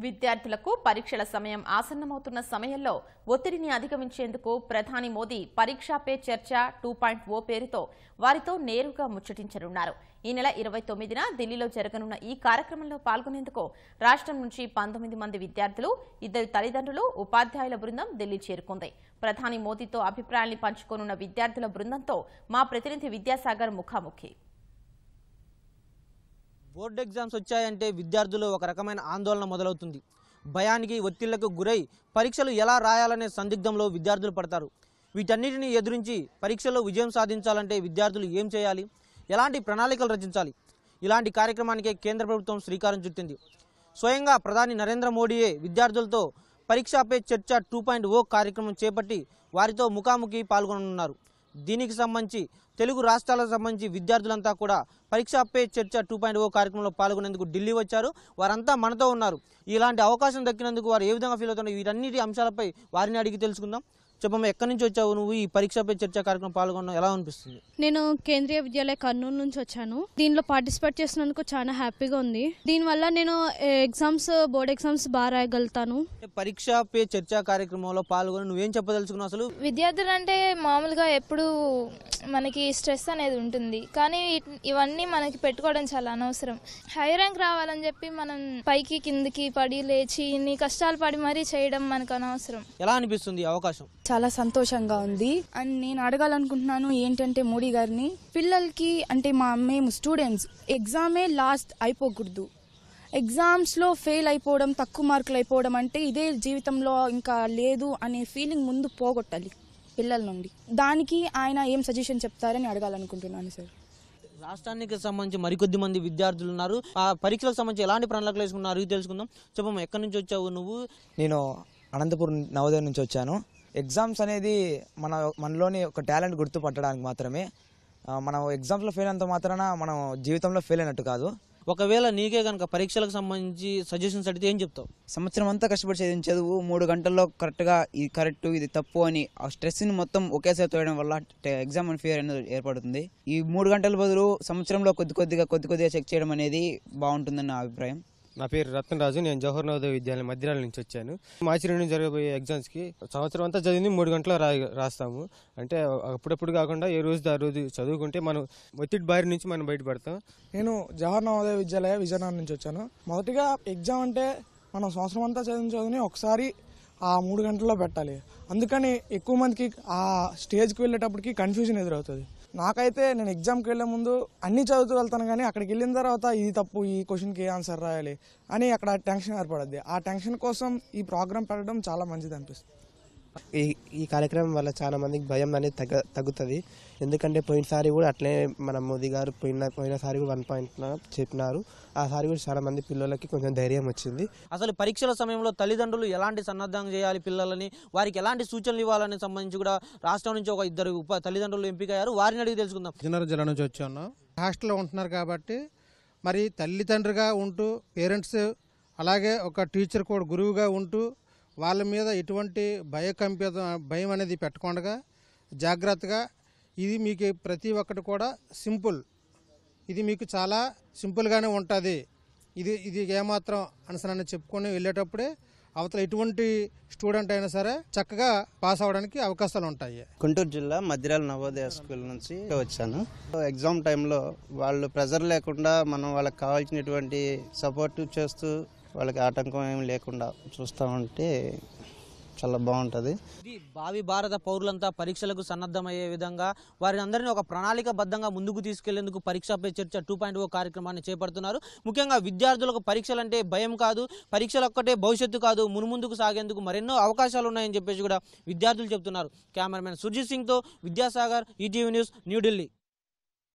విద్యార్థులకు పరీక్షల సమయం ఆసన్నమవుతున్న సమయంలో ఒత్తిడిని అధిగమించేందుకు ప్రధాని మోదీ పరీక్షా పే చర్చ 2.0 పేరుతో వారితో నేరుగా ముచ్చటించనున్నారు. ఈ నెల 29న ఢిల్లీలో జరగనున్న ఈ కార్యక్రమంలో పాల్గొనేందుకు రాష్ట్రం నుంచి 19 మంది విద్యార్థులు, 2 తల్లిదండ్రులు, ఉపాధ్యాయుల బృందం ఢిల్లీ చేరుకుంది. ప్రధాని మోదీతో అభిప్రాయాన్ని పంచుకోనున్న విద్యార్థుల బృందంతో మా ప్రతినిధి విద్యాసాగర్ ముఖాముఖి. బోర్డు ఎగ్జామ్స్ వచ్చాయంటే విద్యార్థులు ఒక రకమైన ఆందోళన మొదలవుతుంది. భయానికి, ఒత్తిళ్లకు గురై పరీక్షలు ఎలా రాయాలనే సందిగ్ధంలో విద్యార్థులు పడతారు. వీటన్నిటిని ఎదురించి పరీక్షల్లో విజయం సాధించాలంటే విద్యార్థులు ఏం చేయాలి, ఎలాంటి ప్రణాళికలు రచించాలి? ఇలాంటి కార్యక్రమానికే కేంద్ర ప్రభుత్వం శ్రీకారం చుట్టింది. స్వయంగా ప్రధాని నరేంద్ర మోడీయే విద్యార్థులతో పరీక్షా పే చర్చ 2.0 కార్యక్రమం చేపట్టి వారితో ముఖాముఖి పాల్గొననున్నారు. దీనికి సంబంధించి తెలుగు రాష్ట్రాలకు సంబంధించి విద్యార్థులంతా కూడా పరీక్షా పే చర్చ 2.0 కార్యక్రమంలో పాల్గొనేందుకు ఢిల్లీ వచ్చారు. వారంతా మనతో ఉన్నారు. ఇలాంటి అవకాశం దక్కినందుకు వారు ఏ విధంగా ఫీల్ అవుతున్నారు, వీటన్నిటి అంశాలపై వారిని అడిగి తెలుసుకుందాం. చెప్పమ్మా, ఎక్కడి నుంచి వచ్చావు నువ్వు? ఈ పరీక్షా పే చర్చ కార్యక్రమం పాల్గొనడం ఎలా అనిపిస్తుంది? నేను కేంద్రీయ విద్యాలయ కర్నూలు నుంచి వచ్చాను. దీనిలో పార్టిసిపేట్ చేసినందుకు చాలా హ్యాపీగా ఉంది. దీనివల్ల నేను బోర్డ్ ఎగ్జామ్స్ బాగా రాయగలుగుతాను. పరీక్షా పే చర్చ కార్యక్రమంలో పాల్గొని నువ్వేం చెప్పదలుచుకున్నావు? అసలు విద్యార్థులు అంటే మామూలుగా ఎప్పుడు మనకి స్ట్రెస్ అనేది ఉంటుంది, కానీ ఇవన్నీ మనకి పెట్టుకోవడం చాలా అనవసరం. హై ర్యాంక్ రావాలని చెప్పి మనం పైకి కిందికి పడి లేచి ఇన్ని కష్టాలు పడి మరీ చేయడం మనకు అనవసరం. ఎలా అనిపిస్తుంది అవకాశం? చాలా సంతోషంగా ఉంది. అండ్ నేను అడగాలనుకుంటున్నాను ఏంటంటే మోడీ గారిని, పిల్లలకి అంటే మేము స్టూడెంట్స్ ఎగ్జామే లాస్ట్ అయిపోకూడదు. ఎగ్జామ్స్లో ఫెయిల్ అయిపోవడం, తక్కువ మార్కులు అయిపోవడం అంటే ఇదే జీవితంలో ఇంకా లేదు అనే ఫీలింగ్ ముందు పోగొట్టాలి పిల్లల నుండి. దానికి ఆయన ఏం సజెషన్ చెప్తారని అడగాలనుకుంటున్నాను సార్. రాష్ట్రానికి సంబంధించి మరికొద్ది మంది విద్యార్థులు ఉన్నారు. ఆ పరీక్షలకు సంబంధించి ఎలాంటి ప్రణాళికలు వేసుకున్నారు తెలుసుకుందాం. చెప్పమ్మా, ఎక్కడి నుంచి వచ్చావు నువ్వు? నేను అనంతపురం నవోదయం నుంచి వచ్చాను. ఎగ్జామ్స్ అనేది మనలోని ఒక టాలెంట్ గుర్తుపట్టడానికి మాత్రమే. మనం ఎగ్జామ్స్లో ఫెయిల్ అంత మాత్రాన మనం జీవితంలో ఫెయిల్ అయినట్టు కాదు. ఒకవేళ నీకే కనుక పరీక్షలకు సంబంధించి సజెషన్స్ అడిగితే ఏం చెప్తావు? సంవత్సరం అంతా కష్టపడి చదివిన చదువు 3 గంటల్లో కరెక్ట్గా ఇది కరెక్ట్ ఇది తప్పు అని ఆ స్ట్రెస్ని మొత్తం ఒకేసారి తోయడం వల్ల ఎగ్జామ్ ఫియర్ అనేది ఏర్పడుతుంది. ఈ 3 గంటల బదులు సంవత్సరంలో కొద్దిగా చెక్ చేయడం అనేది బాగుంటుందని నా అభిప్రాయం. నా పేరు రత్నరాజు. నేను జవహర్ నవోదయ విద్యాలయం మధ్యరాల నుంచి వచ్చాను. మార్చి 2 జరగబోయే ఎగ్జామ్స్కి సంవత్సరం అంతా చదివింది 3 గంటల్లో రాస్తాము. అంటే అప్పుడప్పుడు కాకుండా ఏ రోజు ఆ రోజు చదువుకుంటే మనం ఒత్తిడి బారి నుంచి మనం బయటపడతాం. నేను జవహర్ నవోదయ విద్యాలయ విజయనగరం నుంచి వచ్చాను. మొదటిగా ఎగ్జామ్ అంటే మనం సంవత్సరం అంతా చదివిని ఒకసారి ఆ 3 గంటల్లో పెట్టాలి. అందుకని ఎక్కువ మందికి ఆ స్టేజ్కి వెళ్ళేటప్పటికి కన్ఫ్యూజన్ ఎదురవుతుంది. నాకైతే నేను ఎగ్జామ్కి వెళ్ళే ముందు అన్నీ చదువుతూ వెళ్తాను, కానీ అక్కడికి వెళ్ళిన తర్వాత ఇది తప్పు, ఈ క్వశ్చన్కి ఏ ఆన్సర్ రాయాలి అని అక్కడ టెన్షన్ ఏర్పడుద్ది. ఆ టెన్షన్ కోసం ఈ ప్రోగ్రామ్ పెట్టడం చాలా మంచిది అనిపిస్తుంది. ఈ కార్యక్రమం వల్ల చాలా మందికి భయం అనేది తగ్గుతుంది. ఎందుకంటే పోయినసారి కూడా అట్లే మన మోదీ గారు పోయినసారి కూడా 1 పాయింట్ చెప్పినారు. ఆ సారి కూడా చాలా మంది పిల్లలకి కొంచెం ధైర్యం వచ్చింది. అసలు పరీక్షల సమయంలో తల్లిదండ్రులు ఎలాంటి సన్నద్ధం చేయాలి, పిల్లలని వారికి ఎలాంటి సూచనలు ఇవ్వాలని సంబంధించి కూడా రాష్ట్రం నుంచి ఒక 2 తల్లిదండ్రులు ఎంపికయ్యారు. వారిని అడిగి తెలుసుకుందాం. విజయనగరం జిల్లా నుంచి వచ్చాను. హాస్టల్లో ఉంటున్నారు కాబట్టి మరి తల్లిదండ్రులుగా ఉంటూ పేరెంట్స్ అలాగే ఒక టీచర్ కూడా గురువుగా ఉంటూ వాళ్ళ మీద ఎటువంటి భయం అనేది పెట్టకుండా జాగ్రత్తగా, ఇది మీకు ప్రతి ఒక్కటి కూడా సింపుల్, ఇది మీకు చాలా సింపుల్గానే ఉంటుంది, ఇది ఏమాత్రం అనసనని చెప్పుకొని వెళ్ళేటప్పుడే అవతల ఎటువంటి స్టూడెంట్ అయినా సరే చక్కగా పాస్ అవ్వడానికి అవకాశాలు ఉంటాయి. గుంటూరు జిల్లా మధ్యరాల నవోదయ స్కూల్ నుంచి వచ్చాను. ఎగ్జామ్ టైంలో వాళ్ళు ప్రెజర్ లేకుండా మనం వాళ్ళకి కావాల్సినటువంటి సపోర్ట్ చేస్తూ వాళ్ళకి ఆటంకం ఏమి లేకుండా చూస్తూ ఉంటే చాలా బాగుంటుంది. ఇది భావి భారత పౌరులంతా పరీక్షలకు సన్నద్ధమయ్యే విధంగా వారిని అందరినీ ఒక ప్రణాళికబద్ధంగా ముందుకు తీసుకెళ్లేందుకు పరీక్షా పే చర్చ 2.0 కార్యక్రమాన్ని చేపడుతున్నారు. ముఖ్యంగా విద్యార్థులకు పరీక్షలంటే భయం కాదు, పరీక్షలు ఒక్కటే భవిష్యత్తు కాదు, మున్ముందుకు సాగేందుకు మరెన్నో అవకాశాలు ఉన్నాయని చెప్పేసి కూడా విద్యార్థులు చెబుతున్నారు. కెమెరామెన్ సుర్జిత్ సింగ్తో విద్యాసాగర్, ఈటీవీ న్యూస్, న్యూఢిల్లీ.